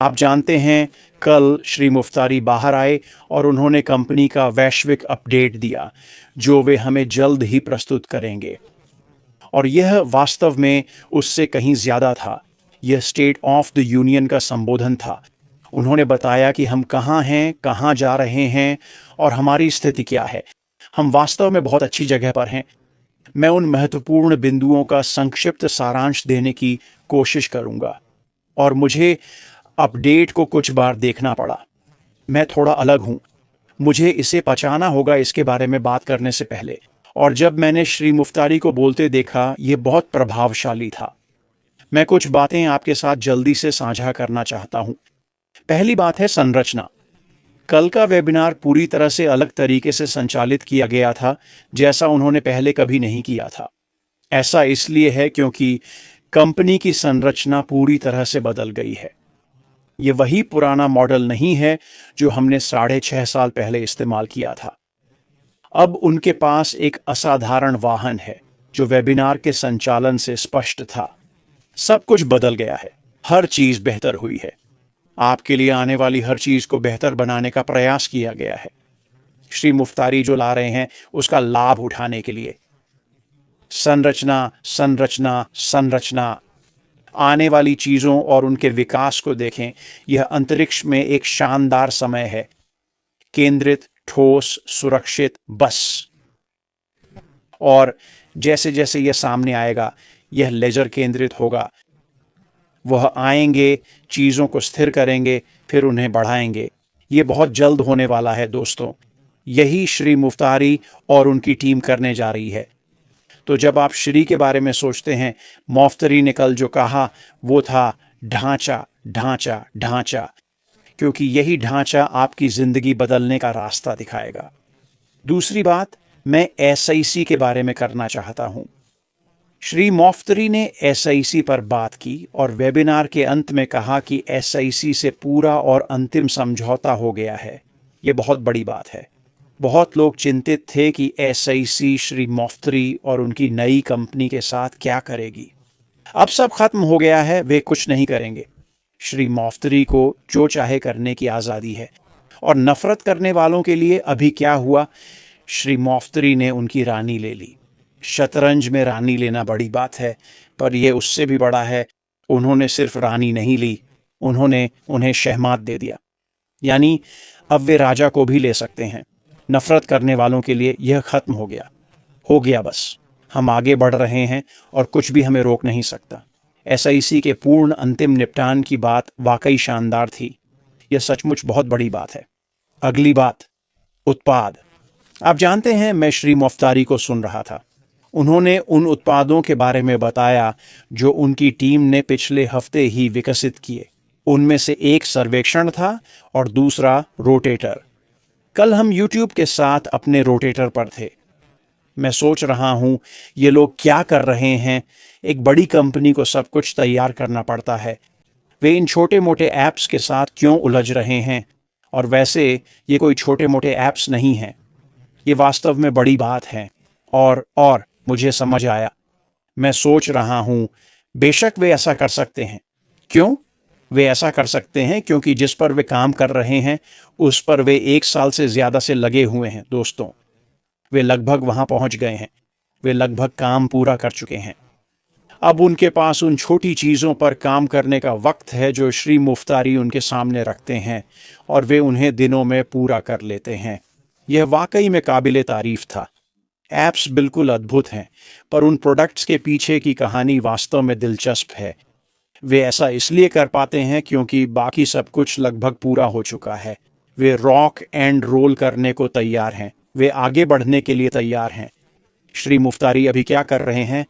आप जानते हैं, कल श्री मुफ्तारी बाहर आए और उन्होंने कंपनी का वैश्विक अपडेट दिया, जो वे हमें जल्द ही प्रस्तुत करेंगे। और यह वास्तव में उससे कहीं ज़्यादा था। यह स्टेट ऑफ द यूनियन का संबोधन था। उन्होंने बताया कि हम कहाँ हैं, कहाँ जा रहे हैं और हमारी स्थिति क्या है। हम वास्तव में बहुत अच्छी जगह पर हैं। मैं उन महत्वपूर्ण बिंदुओं का संक्षिप्त सारांश देने की कोशिश करूंगा। और मुझे अपडेट को कुछ बार देखना पड़ा। मैं थोड़ा अलग हूं। मुझे इसे पचाना होगा इसके बारे में बात करने से पहले। और जब मैंने श्री मुफ्तारी को बोलते देखा, ये बहुत प्रभावशाली था। मैं कुछ बातें आपके साथ जल्दी से साझा करना चाहता हूं। पहली बात है संरचना। कल का वेबिनार पूरी तरह से अलग तरीके से संचालित किया गया था, जैसा उन्होंने पहले कभी नहीं किया था। ऐसा इसलिए है क्योंकि कंपनी की संरचना पूरी तरह से बदल गई है। ये वही पुराना मॉडल नहीं है जो हमने 6.5 साल पहले इस्तेमाल किया था। अब उनके पास एक असाधारण वाहन है, जो वेबिनार के संचालन से स्पष्ट था। सब कुछ बदल गया है। हर चीज बेहतर हुई है। आपके लिए आने वाली हर चीज को बेहतर बनाने का प्रयास किया गया है। श्री मुफ्तारी जो ला रहे हैं, उसका लाभ उठाने के लिए। संरचना, संरचना, संरचना। आने वाली चीजों और उनके विकास को देखें। यह अंतरिक्ष में एक शानदार समय है। केंद्रित, ठोस, सुरक्षित, बस। और जैसे जैसे यह सामने आएगा, यह लेजर केंद्रित होगा। वह आएंगे, चीजों को स्थिर करेंगे, फिर उन्हें बढ़ाएंगे। ये बहुत जल्द होने वाला है दोस्तों। यही श्री मुफ्तारी और उनकी टीम करने जा रही है। तो जब आप श्री के बारे में सोचते हैं, मुफ्तारी ने कल जो कहा वो था ढांचा, ढांचा, ढांचा। क्योंकि यही ढांचा आपकी जिंदगी बदलने का रास्ता दिखाएगा। दूसरी बात, मैं एसआईसी के बारे में करना चाहता हूं। श्री मुफ्तारी ने एसआईसी पर बात की और वेबिनार के अंत में कहा कि एसआईसी से पूरा और अंतिम समझौता हो गया है। ये बहुत बड़ी बात है। बहुत लोग चिंतित थे कि एसआईसी श्री मुफ्तारी और उनकी नई कंपनी के साथ क्या करेगी। अब सब खत्म हो गया है। वे कुछ नहीं करेंगे। श्री मुफ्तारी को जो चाहे करने की आज़ादी है। और नफरत करने वालों के लिए अभी क्या हुआ? श्री मुफ्तारी ने उनकी रानी ले ली। शतरंज में रानी लेना बड़ी बात है, पर यह उससे भी बड़ा है। उन्होंने सिर्फ रानी नहीं ली, उन्होंने उन्हें शहमात दे दिया। यानी अब वे राजा को भी ले सकते हैं। नफरत करने वालों के लिए यह खत्म हो गया। हो गया बस। हम आगे बढ़ रहे हैं और कुछ भी हमें रोक नहीं सकता। एसआईसी के पूर्ण अंतिम निपटान की बात वाकई शानदार थी। यह सचमुच बहुत बड़ी बात है। अगली बात, उत्पाद। आप जानते हैं, मैं श्री मुफ्तारी को सुन रहा था। उन्होंने उन उत्पादों के बारे में बताया जो उनकी टीम ने पिछले हफ्ते ही विकसित किए। उनमें से एक सर्वेक्षण था और दूसरा रोटेटर। कल हम YouTube के साथ अपने रोटेटर पर थे। मैं सोच रहा हूँ, ये लोग क्या कर रहे हैं। एक बड़ी कंपनी को सब कुछ तैयार करना पड़ता है। वे इन छोटे मोटे ऐप्स के साथ क्यों उलझ रहे हैं? और वैसे ये कोई छोटे मोटे ऐप्स नहीं हैं। ये वास्तव में बड़ी बात है। और मुझे समझ आया। मैं सोच रहा हूँ, बेशक वे ऐसा कर सकते हैं। क्यों? वे ऐसा कर सकते हैं क्योंकि जिस पर वे काम कर रहे हैं, उस पर वे 1 साल से ज़्यादा से लगे हुए हैं दोस्तों। वे लगभग वहाँ पहुँच गए हैं। वे लगभग काम पूरा कर चुके हैं। अब उनके पास उन छोटी चीज़ों पर काम करने का वक्त है जो श्री मुफ्तारी उनके सामने रखते हैं, और वे उन्हें दिनों में पूरा कर लेते हैं। यह वाकई में काबिले तारीफ था। ऐप्स बिल्कुल अद्भुत हैं, पर उन प्रोडक्ट्स के पीछे की कहानी वास्तव में दिलचस्प है। वे ऐसा इसलिए कर पाते हैं क्योंकि बाकी सब कुछ लगभग पूरा हो चुका है। वे रॉक एंड रोल करने को तैयार हैं। वे आगे बढ़ने के लिए तैयार हैं। श्री मुफ्तारी अभी क्या कर रहे हैं?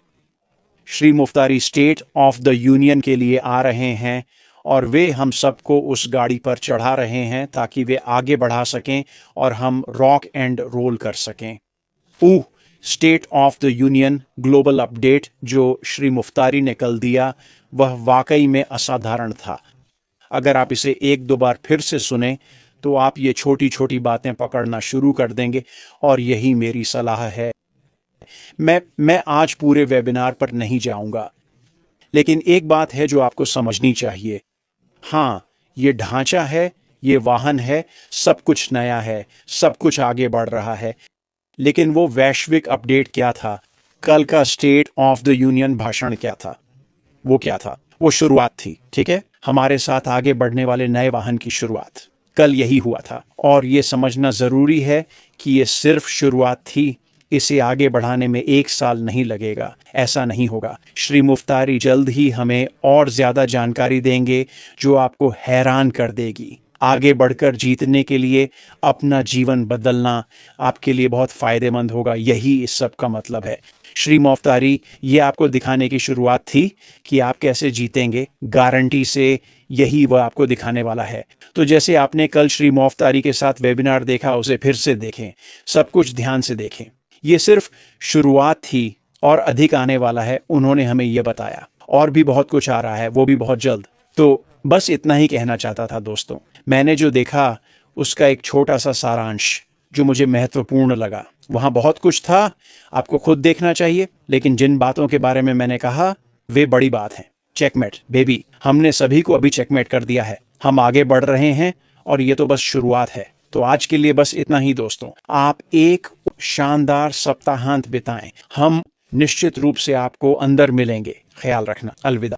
श्री मुफ्तारी स्टेट ऑफ द यूनियन के लिए आ रहे हैं और वे हम सबको उस गाड़ी पर चढ़ा रहे हैं ताकि वे आगे बढ़ा सकें और हम रॉक एंड रोल कर सकें। State of the union global update जो श्री मुफ्तारी ने कल दिया, वह वाकई में असाधारण था। अगर आप इसे 1-2 बार फिर से सुने तो आप ये छोटी छोटी बातें पकड़ना शुरू कर देंगे, और यही मेरी सलाह है। मैं आज पूरे वेबिनार पर नहीं जाऊंगा, लेकिन एक बात है जो आपको समझनी चाहिए। हाँ, ये ढांचा है, ये वाहन है, सब कुछ नया है, सब कुछ आगे बढ़ रहा है। लेकिन वो वैश्विक अपडेट क्या था? कल का स्टेट ऑफ द यूनियन भाषण क्या था? वो क्या था? वो शुरुआत थी, ठीक है? हमारे साथ आगे बढ़ने वाले नए वाहन की शुरुआत। कल यही हुआ था और ये समझना ज़रूरी है कि ये सिर्फ शुरुआत थी। इसे आगे बढ़ाने में 1 साल नहीं लगेगा, ऐसा नहीं होगा। श्री मुफ्तारी जल्द ही हमें और ज़्यादा जानकारी देंगे जो आपको हैरान कर देगी। आगे बढ़कर जीतने के लिए अपना जीवन बदलना आपके लिए बहुत फ़ायदेमंद होगा, यही इस सब का मतलब है। श्री मुफ्तारी ये आपको दिखाने की शुरुआत थी कि आप कैसे जीतेंगे, गारंटी से यही वह आपको दिखाने वाला है। तो जैसे आपने कल श्री मुफ्तारी के साथ वेबिनार देखा, उसे फिर से देखें, सब कुछ ध्यान से देखें। ये सिर्फ शुरुआत थी और अधिक आने वाला है, उन्होंने हमें ये बताया। और भी बहुत कुछ आ रहा है, वो भी बहुत जल्द। तो बस इतना ही कहना चाहता था दोस्तों। मैंने जो देखा उसका एक छोटा सा सारांश जो मुझे महत्वपूर्ण लगा। वहाँ बहुत कुछ था, आपको खुद देखना चाहिए, लेकिन जिन बातों के बारे में मैंने कहा वे बड़ी बात हैं। चेकमेट बेबी, हमने सभी को अभी चेकमेट कर दिया है। हम आगे बढ़ रहे हैं और ये तो बस शुरुआत है। तो आज के लिए बस इतना ही दोस्तों। आप एक शानदार सप्ताहांत बिताएं। हम निश्चित रूप से आपको अंदर मिलेंगे। ख्याल रखना। अलविदा।